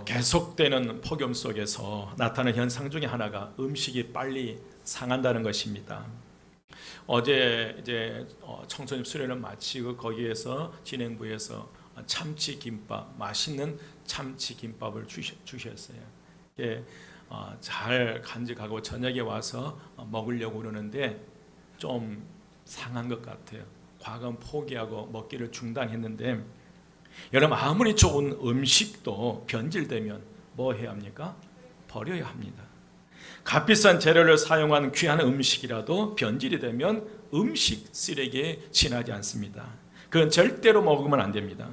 계속되는 폭염 속에서 나타나는 현상 중에 하나가 음식이 빨리 상한다는 것입니다. 어제 이제 청소년 수련을 마치고 거기에서 진행부에서 참치김밥, 맛있는 참치김밥을 주셨어요. 이게 잘 간직하고 저녁에 와서 먹으려고 그러는데 좀 상한 것 같아요. 과감 포기하고 먹기를 중단했는데, 여러분 아무리 좋은 음식도 변질되면 뭐 해야 합니까? 버려야 합니다. 값비싼 재료를 사용한 귀한 음식이라도 변질이 되면 음식 쓰레기에 지나지 않습니다. 그건 절대로 먹으면 안 됩니다.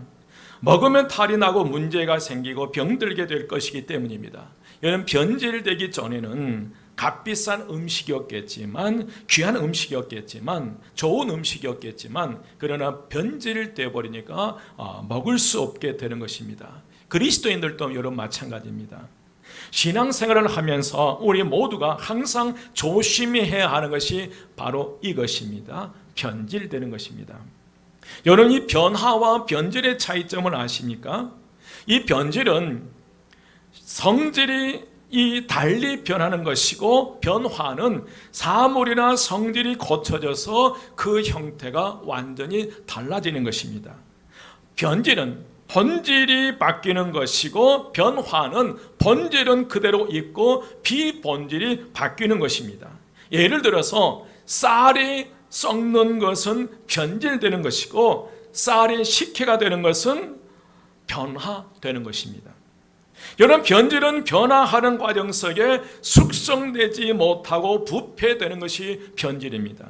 먹으면 탈이 나고 문제가 생기고 병들게 될 것이기 때문입니다. 여러분 변질되기 전에는 값비싼 음식이었겠지만, 귀한 음식이었겠지만, 좋은 음식이었겠지만, 그러나 변질되어 버리니까 먹을 수 없게 되는 것입니다. 그리스도인들도 여러분 마찬가지입니다. 신앙생활을 하면서 우리 모두가 항상 조심해야 하는 것이 바로 이것입니다. 변질되는 것입니다. 여러분 이 변화와 변질의 차이점을 아십니까? 이 변질은 성질이 달리 변하는 것이고, 변화는 사물이나 성질이 고쳐져서 그 형태가 완전히 달라지는 것입니다. 변질은 본질이 바뀌는 것이고, 변화는 본질은 그대로 있고 비본질이 바뀌는 것입니다. 예를 들어서 쌀이 썩는 것은 변질되는 것이고, 쌀이 식혜가 되는 것은 변화되는 것입니다. 여러분 변질은 변화하는 과정 속에 숙성되지 못하고 부패되는 것이 변질입니다.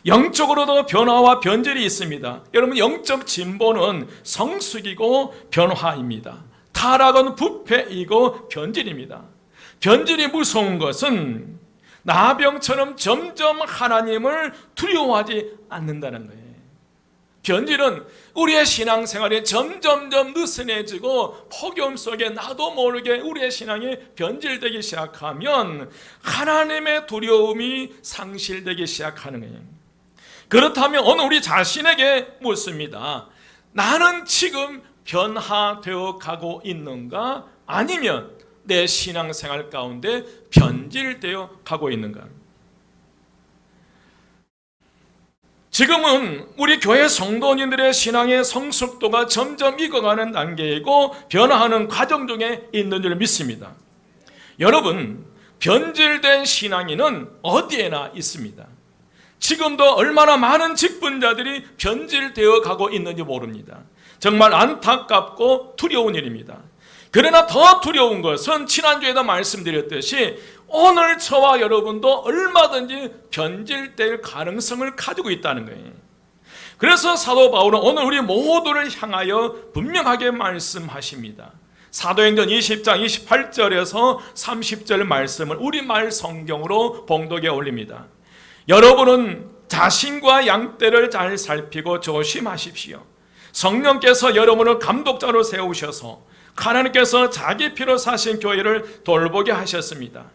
영적으로도 변화와 변질이 있습니다. 여러분 영적 진보는 성숙이고 변화입니다. 타락은 부패이고 변질입니다. 변질이 무서운 것은 나병처럼 점점 하나님을 두려워하지 않는다는 거예요. 변질은 우리의 신앙생활이 점점점 느슨해지고 폭염 속에 나도 모르게 우리의 신앙이 변질되기 시작하면 하나님의 두려움이 상실되기 시작하는 거예요. 그렇다면 오늘 우리 자신에게 묻습니다. 나는 지금 변화되어 가고 있는가? 아니면 내 신앙생활 가운데 변질되어 가고 있는가? 지금은 우리 교회 성도님들의 신앙의 성숙도가 점점 익어가는 단계이고 변화하는 과정 중에 있는 줄 믿습니다. 여러분, 변질된 신앙인은 어디에나 있습니다. 지금도 얼마나 많은 직분자들이 변질되어 가고 있는지 모릅니다. 정말 안타깝고 두려운 일입니다. 그러나 더 두려운 것은 지난주에도 말씀드렸듯이 오늘 저와 여러분도 얼마든지 변질될 가능성을 가지고 있다는 거예요. 그래서 사도 바울은 오늘 우리 모두를 향하여 분명하게 말씀하십니다. 사도행전 20장 28절에서 30절 말씀을 우리말 성경으로 봉독에 올립니다. 여러분은 자신과 양떼를 잘 살피고 조심하십시오. 성령께서 여러분을 감독자로 세우셔서 하나님께서 자기 피로 사신 교회를 돌보게 하셨습니다.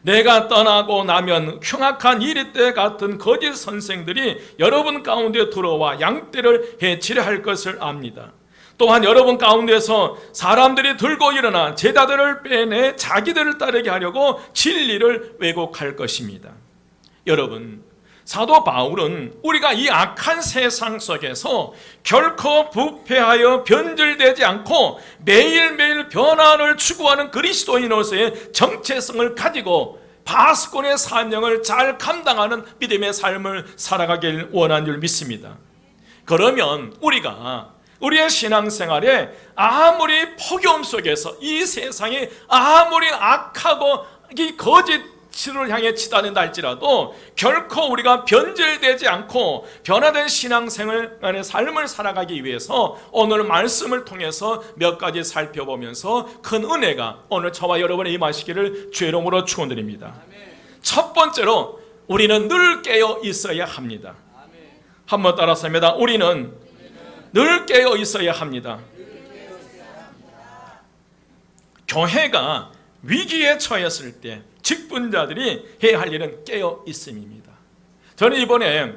내가 떠나고 나면 흉악한 이리떼 같은 거짓 선생들이 여러분 가운데 들어와 양떼를 해치려 할 것을 압니다. 또한 여러분 가운데서 사람들이 들고 일어나 제자들을 빼내 자기들을 따르게 하려고 진리를 왜곡할 것입니다. 여러분, 사도 바울은 우리가 이 악한 세상 속에서 결코 부패하여 변질되지 않고 매일매일 변화를 추구하는 그리스도인으로서의 정체성을 가지고 바스콘의 사명을 잘 감당하는 믿음의 삶을 살아가길 원하는 줄 믿습니다. 그러면 우리가 우리의 신앙생활에 아무리 폭염 속에서 이 세상이 아무리 악하고 이 거짓 를 향해 치닫는다 할지라도 결코 우리가 변질되지 않고 변화된 신앙생활의 삶을 살아가기 위해서 오늘 말씀을 통해서 몇 가지 살펴보면서 큰 은혜가 오늘 저와 여러분의 임하시기를 주의 이름으로 축원드립니다. 첫 번째로 우리는 늘 깨어 있어야 합니다. 한번 따라서 합니다. 우리는 늘 깨어 있어야 합니다. 교회가 위기에 처했을 때 직분자들이 해야 할 일은 깨어 있음입니다. 저는 이번에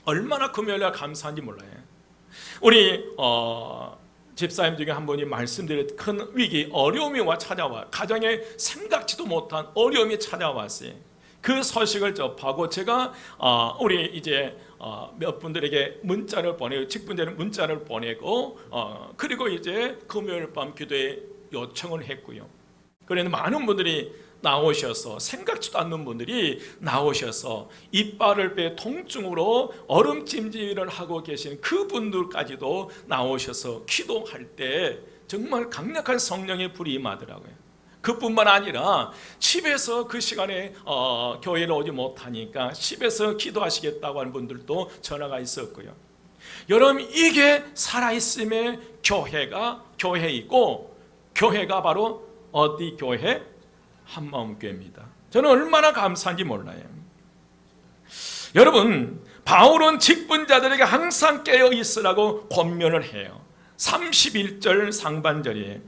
얼마나 금요일날 감사한지 몰라요. 우리 집사님 중에 한 분이 말씀드린 큰 위기, 어려움이 찾아와 가정에 생각지도 못한 어려움이 찾아왔어요. 그 소식을 접하고 제가 우리 이제 몇 분들에게 문자를 보내고 직분자는 문자를 보내고 그리고 이제 금요일 밤 기도에 요청을 했고요. 그런데 많은 분들이 나오셔서 생각지도 않는 분들이 나오셔서 이빨을 빼 통증으로 얼음찜질을 하고 계신 그분들까지도 나오셔서 기도할 때 정말 강력한 성령의 불이 임하더라고요. 그뿐만 아니라 집에서 그 시간에 교회를 오지 못하니까 집에서 기도하시겠다고 하는 분들도 전화가 있었고요. 여러분, 이게 살아있음의 교회이고, 교회가 바로 어디 교회? 한마음교회입니다. 저는 얼마나 감사한지 몰라요. 여러분, 바울은 직분자들에게 항상 깨어 있으라고 권면을 해요. 31절 상반절이에요.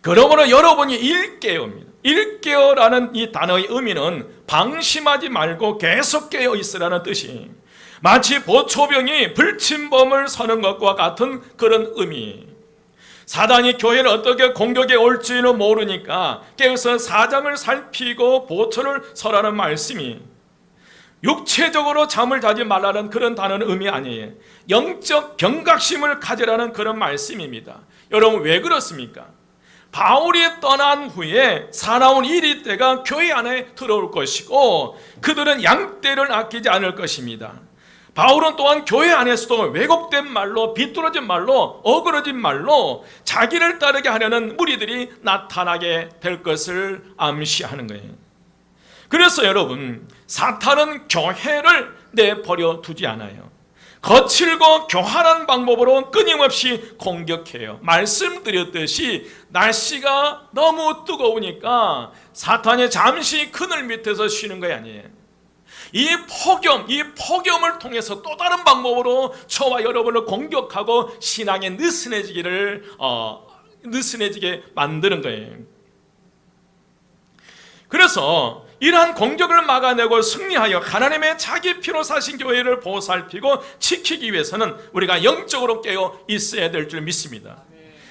그러므로 여러분이 일깨어입니다. 일깨어라는 이 단어의 의미는 방심하지 말고 계속 깨어 있으라는 뜻이, 마치 보초병이 불침범을 서는 것과 같은 그런 의미. 사단이 교회를 어떻게 공격해 올지는 모르니까 깨어서 사장을 살피고 보초를 서라는 말씀이, 육체적으로 잠을 자지 말라는 그런 단어는 의미 아니에요. 영적 경각심을 가지라는 그런 말씀입니다. 여러분, 왜 그렇습니까? 바울이 떠난 후에 사나운 이리 때가 교회 안에 들어올 것이고 그들은 양떼를 아끼지 않을 것입니다. 바울은 또한 교회 안에서도 왜곡된 말로, 비뚤어진 말로, 어그러진 말로 자기를 따르게 하려는 무리들이 나타나게 될 것을 암시하는 거예요. 그래서 여러분, 사탄은 교회를 내버려 두지 않아요. 거칠고 교활한 방법으로 끊임없이 공격해요. 말씀드렸듯이 날씨가 너무 뜨거우니까 사탄이 잠시 그늘 밑에서 쉬는 거 아니에요. 이 폭염을 통해서 또 다른 방법으로 저와 여러분을 공격하고 신앙에 느슨해지게 만드는 거예요. 그래서 이러한 공격을 막아내고 승리하여 하나님의 자기 피로 사신 교회를 보살피고 지키기 위해서는 우리가 영적으로 깨어 있어야 될 줄 믿습니다.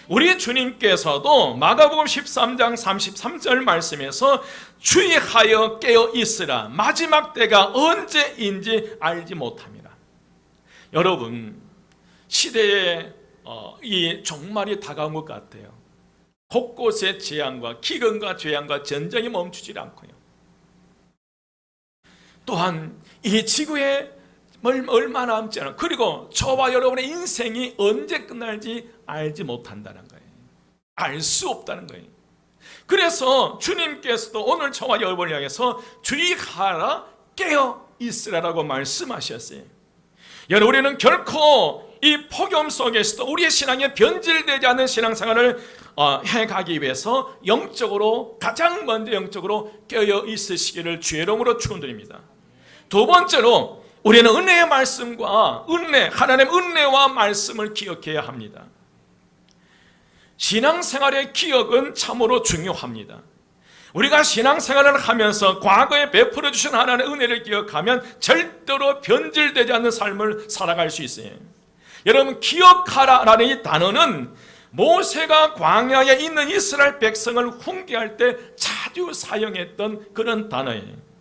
우리 주님께서도 마가복음 13장 33절 말씀에서 주의하여 깨어 있으라, 마지막 때가 언제인지 알지 못합니다. 여러분, 시대에 이 종말이 다가온 것 같아요. 곳곳에 재앙과 기근과 죄악과 전쟁이 멈추지 않고요. 또한 이 지구에 얼마 남지 않아, 그리고 저와 여러분의 인생이 언제 끝날지 알지 못한다는 거예요. 알 수 없다는 거예요. 그래서 주님께서도 오늘 저와 여러분을 향해서 주의하라, 깨어 있으라라고 말씀하셨어요. 여러분, 우리는 결코 이 폭염 속에서도 우리의 신앙에 변질되지 않는 신앙생활을 해가기 위해서 영적으로, 가장 먼저 영적으로 깨어 있으시기를 주의 이름으로 축원드립니다. 두 번째로, 우리는 은혜의 말씀과 하나님의 은혜와 말씀을 기억해야 합니다. 신앙생활의 기억은 참으로 중요합니다. 우리가 신앙생활을 하면서 과거에 베풀어 주신 하나님의 은혜를 기억하면 절대로 변질되지 않는 삶을 살아갈 수 있어요. 여러분, 기억하라라는 이 단어는 모세가 광야에 있는 이스라엘 백성을 훈계할 때 자주 사용했던 그런 단어예요.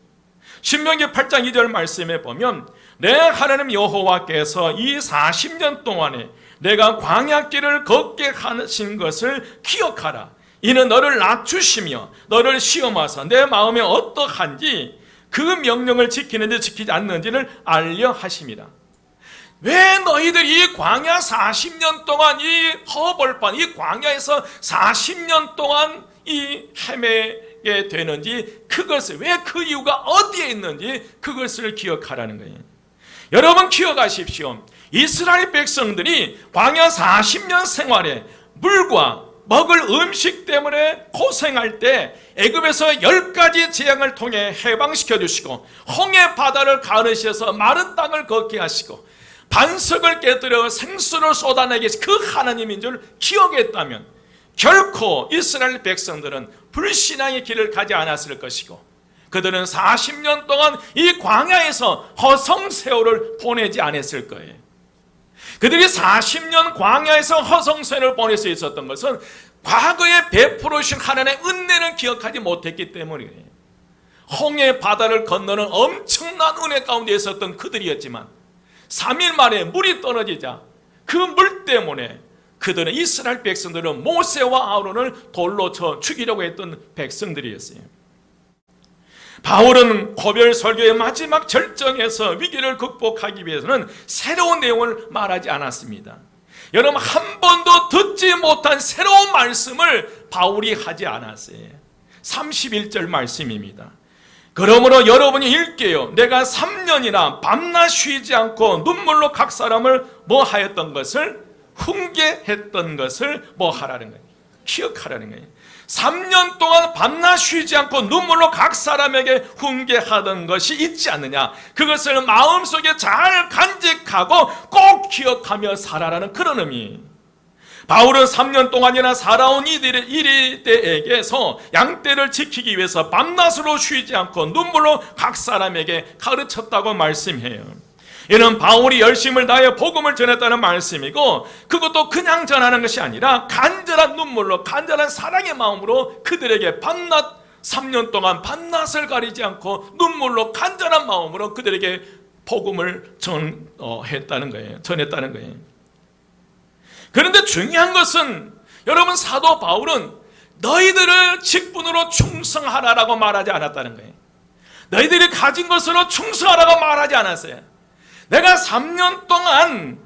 신명기 8장 2절 말씀에 보면, 내 하나님 여호와께서 이 40년 동안에 내가 광야길을 걷게 하신 것을 기억하라. 이는 너를 낮추시며 너를 시험하사 내 마음에 어떠한지 그 명령을 지키는지 지키지 않는지를 알려 하심이라. 왜 너희들이 이 광야 40년 동안 이 허벌판, 이 광야에서 40년 동안 이 헤매게 되는지, 그것을, 왜 그 이유가 어디에 있는지 그것을 기억하라는 거예요. 여러분, 기억하십시오. 이스라엘 백성들이 광야 40년 생활에 물과 먹을 음식 때문에 고생할 때 애굽에서 10가지 재앙을 통해 해방시켜 주시고, 홍해 바다를 가르셔서 마른 땅을 걷게 하시고, 반석을 깨뜨려 생수를 쏟아내게 하신 그 하나님인 줄 기억했다면 결코 이스라엘 백성들은 불신앙의 길을 가지 않았을 것이고, 그들은 40년 동안 이 광야에서 허송세월을 보내지 않았을 거예요. 그들이 40년 광야에서 허송세를 보낼 수 있었던 것은 과거에 베풀어 주신 하나님의 은혜를 기억하지 못했기 때문이에요. 홍해 바다를 건너는 엄청난 은혜 가운데 있었던 그들이었지만 3일 만에 물이 떨어지자 그 물 때문에 그들은, 이스라엘 백성들은 모세와 아론을 돌로 쳐 죽이려고 했던 백성들이었어요. 바울은 고별 설교의 마지막 절정에서 위기를 극복하기 위해서는 새로운 내용을 말하지 않았습니다. 여러분, 한 번도 듣지 못한 새로운 말씀을 바울이 하지 않았어요. 31절 말씀입니다. 그러므로 여러분이 읽게요. 내가 3년이나 밤낮 쉬지 않고 눈물로 각 사람을 뭐 하였던 것을, 훈계했던 것을 뭐 하라는 거예요. 기억하라는 거예요. 3년 동안 밤낮 쉬지 않고 눈물로 각 사람에게 훈계하던 것이 있지 않느냐. 그것을 마음속에 잘 간직하고 꼭 기억하며 살아라는 그런 의미. 바울은 3년 동안이나 살아온 이리대에게서 양떼를 지키기 위해서 밤낮으로 쉬지 않고 눈물로 각 사람에게 가르쳤다고 말씀해요. 이는 바울이 열심을 다해 복음을 전했다는 말씀이고, 그것도 그냥 전하는 것이 아니라 간절한 눈물로, 간절한 사랑의 마음으로 그들에게 밤낮 3년 동안 밤낮을 가리지 않고 눈물로 간절한 마음으로 그들에게 복음을 전했다는 거예요. 그런데 중요한 것은, 여러분, 사도 바울은 너희들을 직분으로 충성하라라고 말하지 않았다는 거예요. 너희들이 가진 것으로 충성하라고 말하지 않았어요. 내가 3년 동안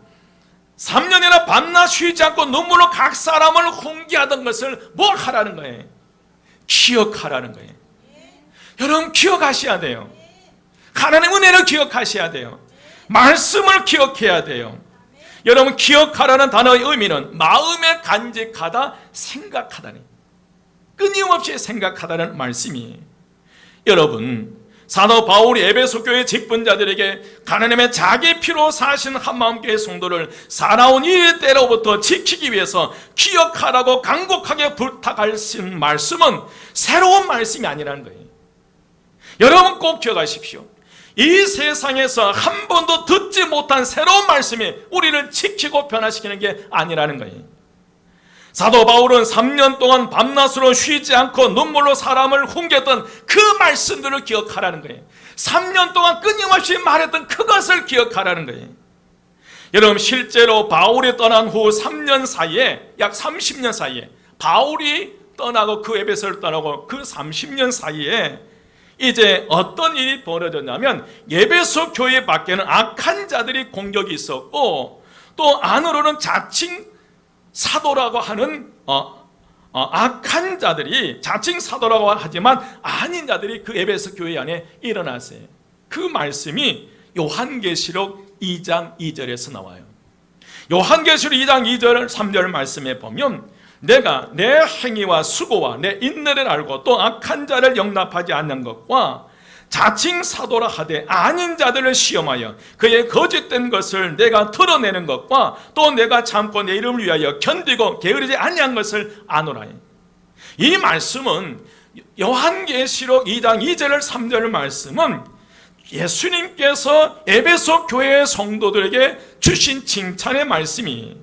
3년이나 밤낮 쉬지 않고 눈물로 각 사람을 훈계하던 것을 뭘 하라는 거예요? 기억하라는 거예요. 여러분, 기억하셔야 돼요. 하나님의 은혜를 기억하셔야 돼요. 말씀을 기억해야 돼요. 여러분, 기억하라는 단어의 의미는 마음에 간직하다, 생각하다니, 끊임없이 생각하다는 말씀이에요. 여러분, 사도 바울이 에베소 교회 직분자들에게 하나님의 자기 피로 사신 한마음교회 성도를 살아온 이 때로부터 지키기 위해서 기억하라고 간곡하게 부탁하신 말씀은 새로운 말씀이 아니라는 거예요. 여러분, 꼭 기억하십시오. 이 세상에서 한 번도 듣지 못한 새로운 말씀이 우리를 지키고 변화시키는 게 아니라는 거예요. 사도 바울은 3년 동안 밤낮으로 쉬지 않고 눈물로 사람을 훈계했던 그 말씀들을 기억하라는 거예요. 3년 동안 끊임없이 말했던 그것을 기억하라는 거예요. 여러분, 실제로 바울이 떠난 후 3년 사이에, 약 30년 사이에, 바울이 떠나고 그 에베소를 떠나고 그 30년 사이에 이제 어떤 일이 벌어졌냐면, 에베소 교회 밖에는 악한 자들이 공격이 있었고, 또 안으로는 자칭 사도라고 하는 악한 자들이, 자칭 사도라고 하지만 아닌 자들이 그 에베소 교회 안에 일어났어요. 그 말씀이 요한계시록 2장 2절에서 나와요. 요한계시록 2장 2절 3절 말씀에 보면, 내가 내 행위와 수고와 내 인내를 알고 또 악한 자를 용납하지 않는 것과 자칭 사도라 하되 아닌 자들을 시험하여 그의 거짓된 것을 내가 드러내는 것과 또 내가 참고 내 이름을 위하여 견디고 게으르지 아니한 것을 아노라. 이 말씀은, 요한계시록 2장 2절 3절 말씀은 예수님께서 에베소 교회의 성도들에게 주신 칭찬의 말씀이,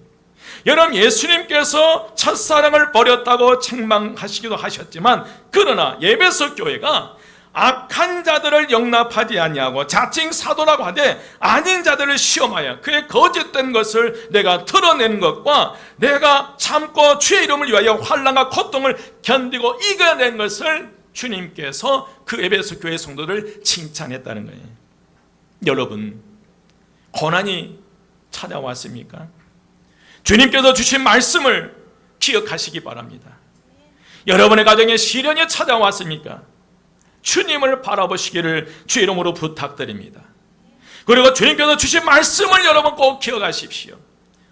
여러분, 예수님께서 첫사랑을 버렸다고 책망하시기도 하셨지만, 그러나 에베소 교회가 악한 자들을 용납하지 아니하고 자칭 사도라고 하되 아닌 자들을 시험하여 그의 거짓된 것을 내가 드러내는 것과 내가 참고 주의 이름을 위하여 환난과 고통을 견디고 이겨낸 것을 주님께서 그 에베소 교회 성도를 칭찬했다는 거예요. 여러분, 고난이 찾아왔습니까? 주님께서 주신 말씀을 기억하시기 바랍니다. 여러분의 가정에 시련이 찾아왔습니까? 주님을 바라보시기를 주 이름으로 부탁드립니다. 그리고 주님께서 주신 말씀을 여러분 꼭 기억하십시오.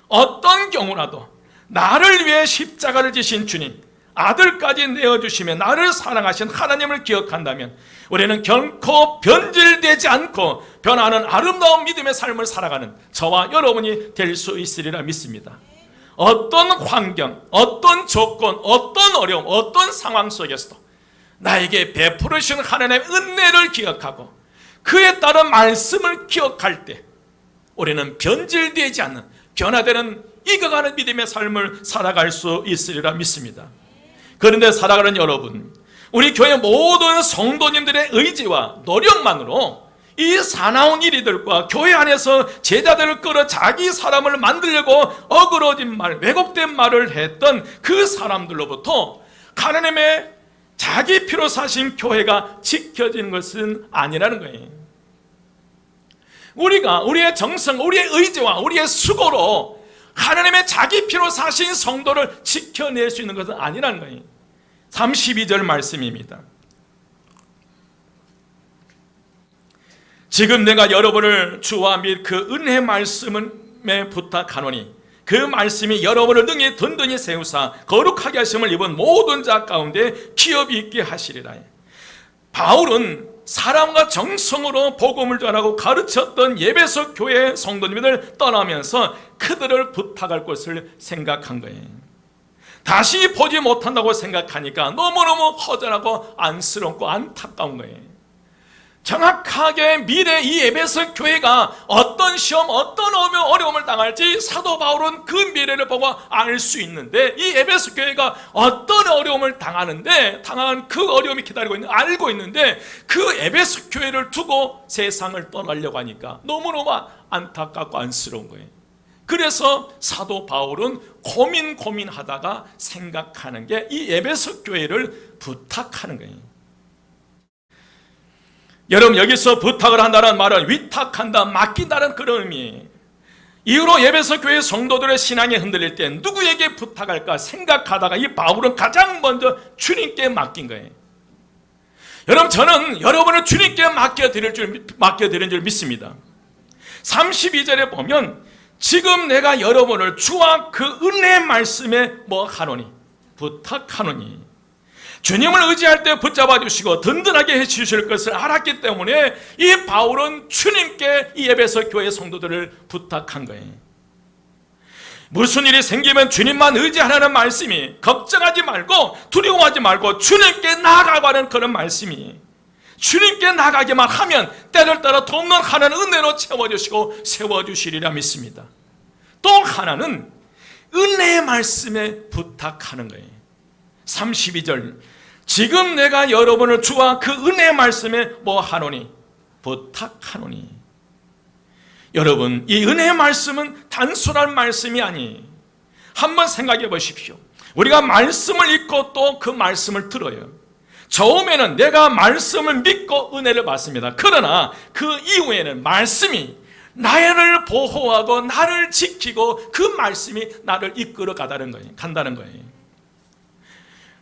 어떤 경우라도 나를 위해 십자가를 지신 주님, 아들까지 내어주시며 나를 사랑하신 하나님을 기억한다면 우리는 결코 변질되지 않고 변화하는 아름다운 믿음의 삶을 살아가는 저와 여러분이 될 수 있으리라 믿습니다. 어떤 환경, 어떤 조건, 어떤 어려움, 어떤 상황 속에서도 나에게 베풀으신 하나님의 은혜를 기억하고 그에 따른 말씀을 기억할 때 우리는 변질되지 않는 변화되는 익어가는 믿음의 삶을 살아갈 수 있으리라 믿습니다. 그런데 살아가는 여러분, 우리 교회 모든 성도님들의 의지와 노력만으로 이 사나운 일들과 교회 안에서 제자들을 끌어 자기 사람을 만들려고 어그러진 말, 왜곡된 말을 했던 그 사람들로부터 하나님의 자기 피로 사신 교회가 지켜지는 것은 아니라는 거예요. 우리가 우리의 정성, 우리의 의지와 우리의 수고로 하나님의 자기 피로 사신 성도를 지켜낼 수 있는 것은 아니라는 거예요. 32절 말씀입니다. 지금 내가 여러분을 주와 및 그 은혜 말씀에 부탁하노니 그 말씀이 여러분을 능히 든든히 세우사 거룩하게 하심을 입은 모든 자 가운데 기업이 있게 하시리라. 바울은 사랑과 정성으로 복음을 전하고 가르쳤던 에베소 교회 성도님들 떠나면서 그들을 부탁할 것을 생각한 거예요. 다시 보지 못한다고 생각하니까 너무너무 허전하고 안쓰럽고 안타까운 거예요. 정확하게 미래 이 에베소 교회가 어떤 시험, 어떤 어려움을 당할지 사도 바울은 그 미래를 보고 알 수 있는데, 이 에베소 교회가 어떤 어려움을 당하는데, 당한 그 어려움이 기다리고 있는 알고 있는데, 그 에베소 교회를 두고 세상을 떠나려고 하니까 너무너무 안타깝고 안쓰러운 거예요. 그래서 사도 바울은 고민하다가 생각하는 게 이 에베소 교회를 부탁하는 거예요. 여러분, 여기서 부탁을 한다는 말은 위탁한다, 맡긴다는 그런 의미예요. 이후로 에베소 교회 성도들의 신앙이 흔들릴 때 누구에게 부탁할까 생각하다가 이 바울은 가장 먼저 주님께 맡긴 거예요. 여러분, 저는 여러분을 주님께 맡겨드린 줄 믿습니다. 32절에 보면 지금 내가 여러분을 주와 그 은혜 말씀에 뭐 하노니, 부탁하노니, 주님을 의지할 때 붙잡아 주시고 든든하게 해주실 것을 알았기 때문에 이 바울은 주님께 이 에베소 교회 성도들을 부탁한 거예요. 무슨 일이 생기면 주님만 의지하라는 말씀이, 걱정하지 말고 두려워하지 말고 주님께 나아가라는 그런 말씀이, 주님께 나가기만 하면 때를 따라 돕는 하나는 은혜로 채워주시고 세워주시리라 믿습니다. 또 하나는 은혜의 말씀에 부탁하는 거예요. 32절, 지금 내가 여러분을 주와 그 은혜의 말씀에 뭐 하노니, 부탁하노니. 여러분, 이 은혜의 말씀은 단순한 말씀이 아니, 한번 생각해 보십시오. 우리가 말씀을 읽고 또 그 말씀을 들어요. 처음에는 내가 말씀을 믿고 은혜를 받습니다. 그러나 그 이후에는 말씀이 나를 보호하고 나를 지키고 그 말씀이 나를 이끌어 간다는 거예요.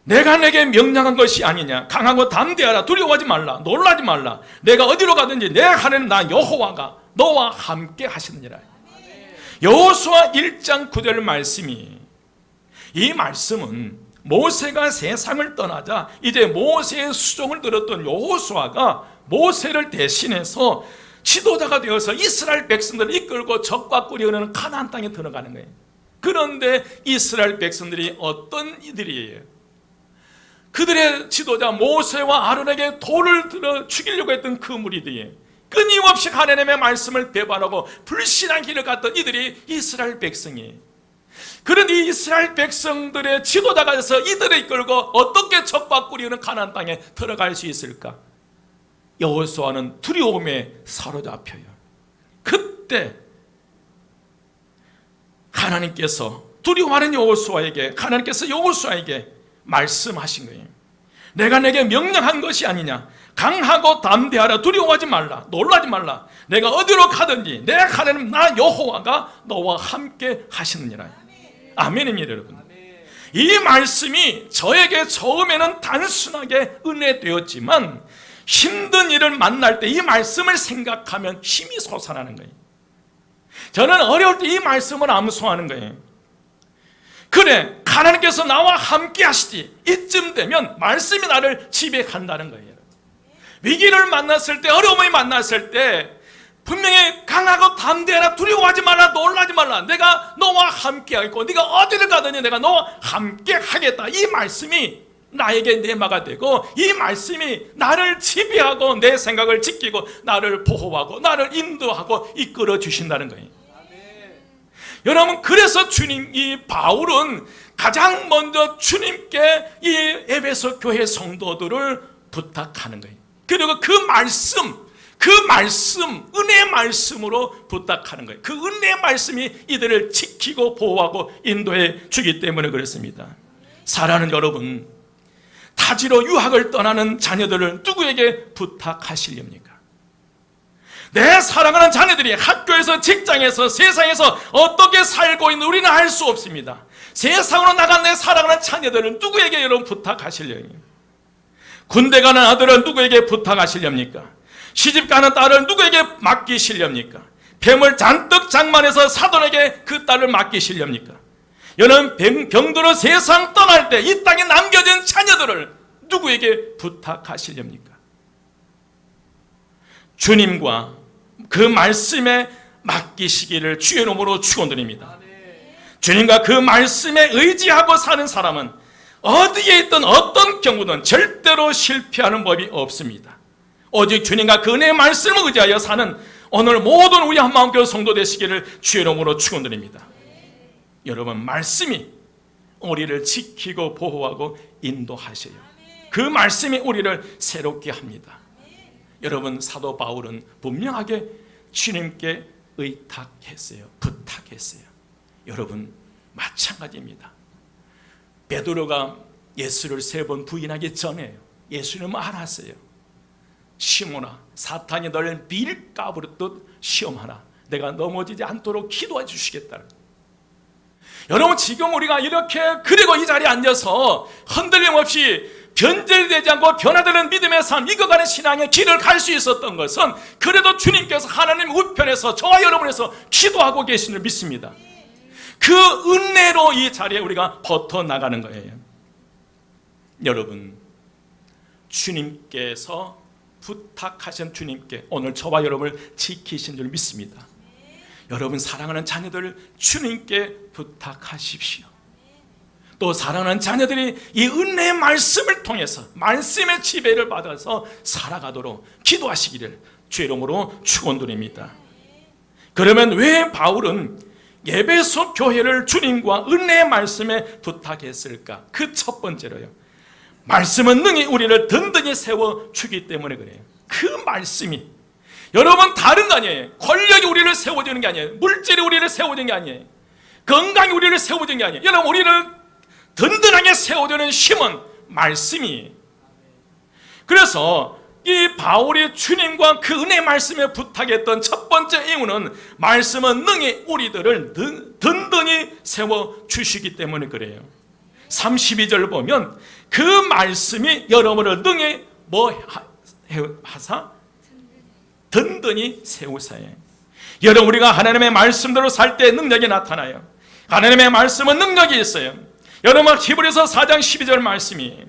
내가 내게 명령한 것이 아니냐, 강하고 담대하라, 두려워하지 말라, 놀라지 말라, 내가 어디로 가든지 내 하나님 나 여호와가 너와 함께 하시느니라. 여호수아 1장 9절 말씀이, 이 말씀은 모세가 세상을 떠나자 이제 모세의 수종을 들었던 여호수아가 모세를 대신해서 지도자가 되어서 이스라엘 백성들을 이끌고 적과 꿀이 흐르는 가나안 땅에 들어가는 거예요. 그런데 이스라엘 백성들이 어떤 이들이에요? 그들의 지도자 모세와 아론에게 돌을 들어 죽이려고 했던 그 무리들이 끊임없이 하나님의 말씀을 배반하고 불신한 길을 갔던 이들이 이스라엘 백성이에요. 그런데 이 이스라엘 백성들의 지도자가 돼서 이들을 이끌고 어떻게 적과 꿀이 흐르는 가나안 땅에 들어갈 수 있을까? 여호수아는 두려움에 사로잡혀요. 그때 하나님께서 두려워하는 여호수아에게, 하나님께서 여호수아에게 말씀하신 거예요. 내가 내게 명령한 것이 아니냐, 강하고 담대하라, 두려워하지 말라, 놀라지 말라, 내가 어디로 가든지 내 하나님 나 여호와가 너와 함께 하시느니라. 아멘입니다. 여러분, 이 말씀이 저에게 처음에는 단순하게 은혜되었지만 힘든 일을 만날 때 이 말씀을 생각하면 힘이 솟아나는 거예요. 저는 어려울 때 이 말씀을 암송하는 거예요. 그래, 하나님께서 나와 함께 하시지, 이쯤 되면 말씀이 나를 지배한다는 거예요. 위기를 만났을 때, 어려움을 만났을 때 분명히 강하고 담대하라, 두려워하지 말라, 놀라지 말라, 내가 너와 함께 하겠고 네가 어디를 가든지 내가 너와 함께 하겠다, 이 말씀이 나에게 내마가 되고 이 말씀이 나를 지배하고 내 생각을 지키고 나를 보호하고 나를 인도하고 이끌어 주신다는 거예요. 여러분, 그래서 이 바울은 가장 먼저 주님께 이 에베소 교회 성도들을 부탁하는 거예요. 그리고 그 말씀, 은혜의 말씀으로 부탁하는 거예요. 그 은혜의 말씀이 이들을 지키고 보호하고 인도해 주기 때문에 그렇습니다. 사랑하는 여러분, 타지로 유학을 떠나는 자녀들을 누구에게 부탁하시렵니까? 내 사랑하는 자녀들이 학교에서, 직장에서, 세상에서 어떻게 살고 있는 우리는 알 수 없습니다. 세상으로 나간 내 사랑하는 자녀들은 누구에게 여러분 부탁하시려니까? 군대 가는 아들은 누구에게 부탁하시렵니까? 시집 가는 딸을 누구에게 맡기시렵니까? 뱀을 잔뜩 장만해서 사돈에게 그 딸을 맡기시렵니까? 여러분, 병들어 세상 떠날 때 이 땅에 남겨진 자녀들을 누구에게 부탁하시렵니까? 주님과 그 말씀에 맡기시기를 주의 이름으로 축원드립니다. 주님과 그 말씀에 의지하고 사는 사람은 어디에 있든 어떤 경우든 절대로 실패하는 법이 없습니다. 오직 주님과 그 은혜의 말씀을 의지하여 사는 오늘 모든 우리 한마음교회 성도 되시기를 주의 이름으로 축원드립니다. 여러분, 말씀이 우리를 지키고 보호하고 인도하셔요. 그 말씀이 우리를 새롭게 합니다. 여러분, 사도 바울은 분명하게 주님께 의탁했어요. 부탁했어요. 여러분, 마찬가지입니다. 베드로가 예수를 3번 부인하기 전에 예수님은 알았어요. 시몬아, 사탄이 너를 밀가부르듯 시험하나 내가 넘어지지 않도록 기도해 주시겠다. 여러분, 지금 우리가 이렇게 그리고 이 자리에 앉아서 흔들림 없이 변절되지 않고 변화되는 믿음의 삶, 이거가는 신앙의 길을 갈 수 있었던 것은 그래도 주님께서 하나님 우편에서 저와 여러분에서 기도하고 계신 줄 믿습니다. 그 은혜로 이 자리에 우리가 버텨나가는 거예요. 여러분, 주님께서 부탁하신 주님께 오늘 저와 여러분을 지키신 줄 믿습니다. 여러분, 사랑하는 자녀들 주님께 부탁하십시오. 또 사랑하는 자녀들이 이 은혜의 말씀을 통해서 말씀의 지배를 받아서 살아가도록 기도하시기를 주의 이름으로 축원드립니다. 그러면 왜 바울은 에베소 교회를 주님과 은혜의 말씀에 부탁했을까? 그 첫 번째로요, 말씀은 능히 우리를 든든히 세워주기 때문에 그래요. 그 말씀이 여러분 다른 거 아니에요. 권력이 우리를 세워주는 게 아니에요. 물질이 우리를 세워주는 게 아니에요. 건강이 우리를 세워주는 게 아니에요. 여러분, 우리를 든든하게 세워주는 힘은 말씀이에요. 그래서 이 바울이 주님과 그 은혜 말씀에 부탁했던 첫 번째 이유는 말씀은 능히 우리들을 든든히 세워주시기 때문에 그래요. 32절 보면 그 말씀이 여러분을 능히 하사? 든든히 세우사에. 여러분, 우리가 하나님의 말씀대로 살 때 능력이 나타나요. 하나님의 말씀은 능력이 있어요. 여러분, 히브리서 4장 12절 말씀이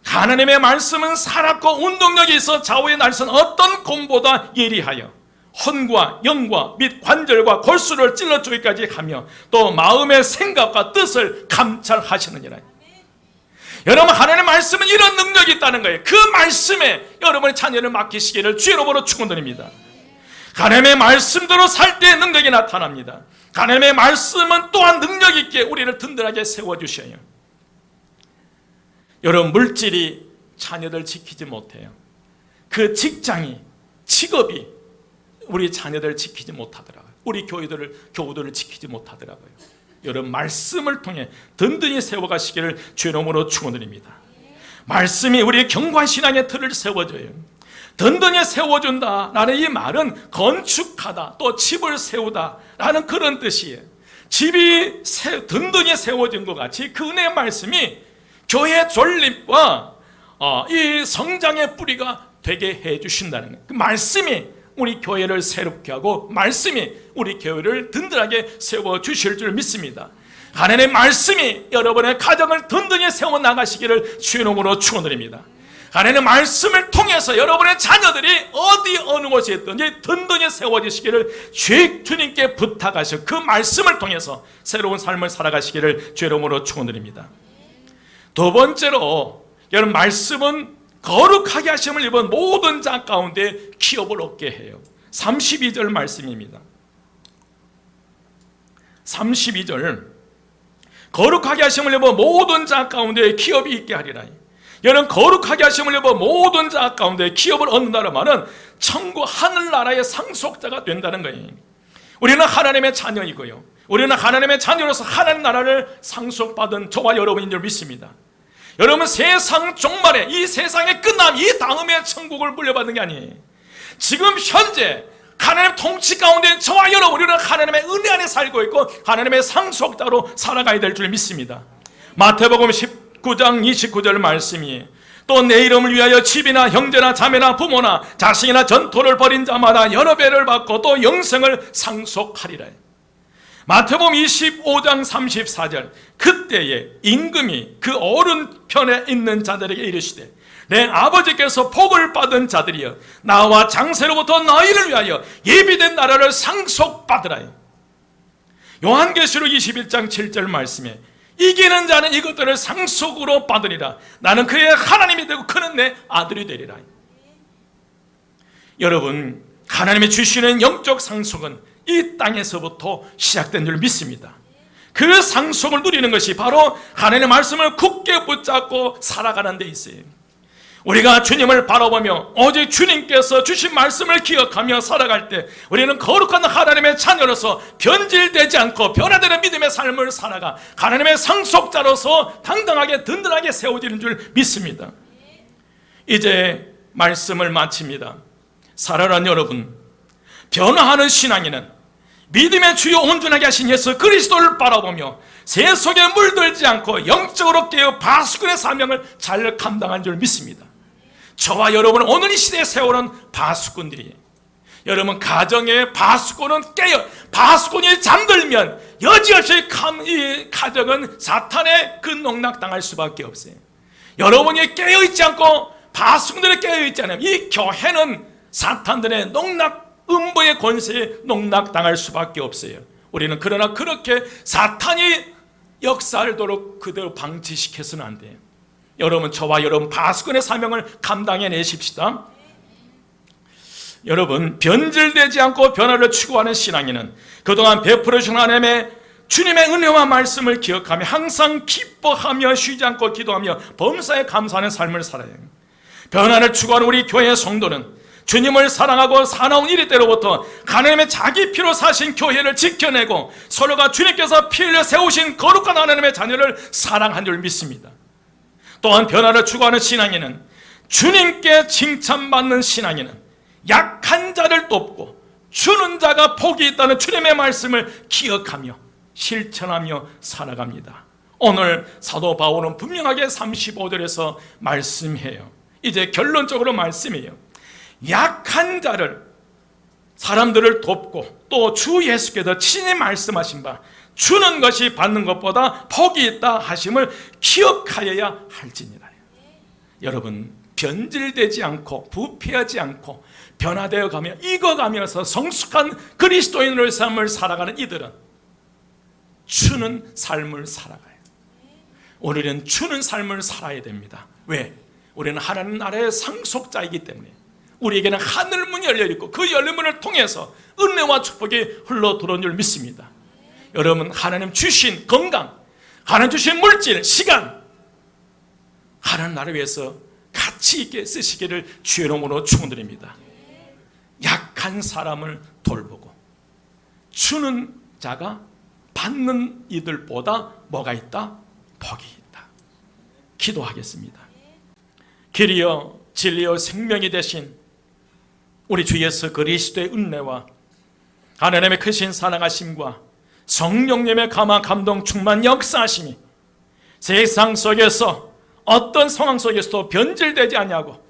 하나님의 말씀은 살았고 운동력이 있어 좌우의 날선 어떤 곰보다 예리하여 혼과 영과 및 관절과 골수를 찔러 쪼기까지 하며 또 마음의 생각과 뜻을 감찰하시느니라. 여러분, 하나님의 말씀은 이런 능력이 있다는 거예요. 그 말씀에 여러분의 자녀를 맡기시기를 주의 이름으로 축원드립니다. 하나님의 말씀대로 살 때 능력이 나타납니다. 하나님의 말씀은 또한 능력 있게 우리를 든든하게 세워주셔요. 여러분, 물질이 자녀들 지키지 못해요. 그 직장이, 직업이 우리 자녀들을 지키지 못하더라고요. 우리 교우들을 지키지 못하더라고요. 여러분, 말씀을 통해 든든히 세워가시기를 주의 이름으로 축원드립니다. 말씀이 우리의 견고한 신앙의 틀을 세워줘요. 든든히 세워준다라는 이 말은 건축하다, 또 집을 세우다라는 그런 뜻이에요. 집이 든든히 세워진 것 같이 그 은혜의 말씀이 교회 존립과 이 성장의 뿌리가 되게 해주신다는 거예요. 그 말씀이 우리 교회를 새롭게 하고 말씀이 우리 교회를 든든하게 세워주실 줄 믿습니다. 하나님의 말씀이 여러분의 가정을 든든히 세워나가시기를 주의 이름으로 축원드립니다. 하나님의 말씀을 통해서 여러분의 자녀들이 어느 곳에 있든지 든든히 세워지시기를 주님께 부탁하셔 그 말씀을 통해서 새로운 삶을 살아가시기를 주의 이름으로 축원드립니다. 두 번째로, 여러분, 말씀은 거룩하게 하심을 입은 모든 자 가운데 기업을 얻게 해요. 32절 말씀입니다. 32절 거룩하게 하심을 입어 모든 자 가운데 기업이 있게 하리라. 여러분, 거룩하게 하심을 입어 모든 자 가운데 기업을 얻는다는 말은 천국 하늘나라의 상속자가 된다는 거예요. 우리는 하나님의 자녀이고요, 우리는 하나님의 자녀로서 하나님 나라를 상속받은 저와 여러분인 줄 믿습니다. 여러분, 세상 종말에, 이 세상의 끝남, 이 다음에 천국을 물려받는 게 아니에요. 지금 현재 하나님의 통치 가운데 저와 여러분, 우리는 하나님의 은혜 안에 살고 있고 하나님의 상속자로 살아가야 될 줄 믿습니다. 마태복음 19장 29절 말씀이 또 내 이름을 위하여 집이나 형제나 자매나 부모나 자식이나 전토를 벌인 자마다 여러 배를 받고 또 영생을 상속하리라. 마태복음 25장 34절 그때에 임금이 그 오른편에 있는 자들에게 이르시되 내 아버지께서 복을 받은 자들이여 나와 장세로부터 너희를 위하여 예비된 나라를 상속받으라. 요한계시록 21장 7절 말씀에 이기는 자는 이것들을 상속으로 받으리라. 나는 그의 하나님이 되고 그는 내 아들이 되리라. 여러분, 하나님이 주시는 영적 상속은 이 땅에서부터 시작된 줄 믿습니다. 그 상속을 누리는 것이 바로 하나님의 말씀을 굳게 붙잡고 살아가는 데 있어요. 우리가 주님을 바라보며 오직 주님께서 주신 말씀을 기억하며 살아갈 때 우리는 거룩한 하나님의 자녀로서 변질되지 않고 변화되는 믿음의 삶을 살아가 하나님의 상속자로서 당당하게 든든하게 세워지는 줄 믿습니다. 이제 말씀을 마칩니다. 사랑하는 여러분, 변화하는 신앙인은 믿음의 주요 온전하게 하신 예수 그리스도를 바라보며 세속에 물들지 않고 영적으로 깨어 바수꾼의 사명을 잘 감당한 줄 믿습니다. 저와 여러분은 오늘 이 시대에 세우는 바수꾼들이에요. 여러분, 가정의 바수꾼은 깨어, 바수꾼이 잠들면 여지없이 이 가정은 사탄의 그 농락당할 수밖에 없어요. 여러분이 깨어있지 않고 바수꾼들이 깨어있지 않으면 이 교회는 사탄들의 농락, 음부의 권세에 농락당할 수밖에 없어요. 우리는 그러나 그렇게 사탄이 역사하도록 그대로 방치시켜서는 안 돼요. 여러분, 저와 여러분 바수꾼의 사명을 감당해내십시다. 여러분, 변질되지 않고 변화를 추구하는 신앙인은 그동안 베풀어 주신 하나님의 주님의 은혜와 말씀을 기억하며 항상 기뻐하며 쉬지 않고 기도하며 범사에 감사하는 삶을 살아요. 변화를 추구하는 우리 교회의 성도는 주님을 사랑하고 사나운 이리때로부터 하나님의 자기 피로 사신 교회를 지켜내고 서로가 주님께서 피 흘려 세우신 거룩한 하나님의 자녀를 사랑한 줄 믿습니다. 또한 변화를 추구하는 신앙인은 주님께 칭찬받는 신앙인은 약한 자를 돕고 주는 자가 복이 있다는 주님의 말씀을 기억하며 실천하며 살아갑니다. 오늘 사도 바울은 분명하게 35절에서 말씀해요. 이제 결론적으로 말씀해요. 약한 자를, 사람들을 돕고 또 주 예수께서 친히 말씀하신 바 주는 것이 받는 것보다 복이 있다 하심을 기억하여야 할지니라. 여러분, 변질되지 않고 부패하지 않고 변화되어 가며 익어가면서 성숙한 그리스도인의 삶을 살아가는 이들은 주는 삶을 살아가요. 우리는 주는 삶을 살아야 됩니다. 왜? 우리는 하나님 나라의 상속자이기 때문에 우리에게는 하늘문이 열려있고 그 열린 문을 통해서 은혜와 축복이 흘러 들어온 줄 믿습니다. 여러분, 하나님 주신 건강, 하나님 주신 물질, 시간, 하나님 나라를 위해서 가치 있게 쓰시기를 주의 이름으로 축원드립니다. 약한 사람을 돌보고 주는 자가 받는 이들보다 뭐가 있다? 복이 있다. 기도하겠습니다. 길이여 진리여 생명이 되신 우리 주 예수 그리스도의 은혜와 하나님의 크신 사랑하심과 성령님의 감화 감동 충만 역사하심이 세상 속에서 어떤 상황 속에서도 변질되지 아니하고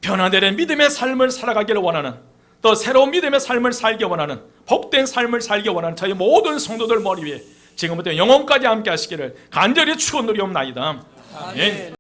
변화되는 믿음의 삶을 살아가기를 원하는, 또 새로운 믿음의 삶을 살기 원하는, 복된 삶을 살기 원하는 저희 모든 성도들 머리 위에 지금부터 영원까지 함께 하시기를 간절히 축원드리옵나이다. 아멘.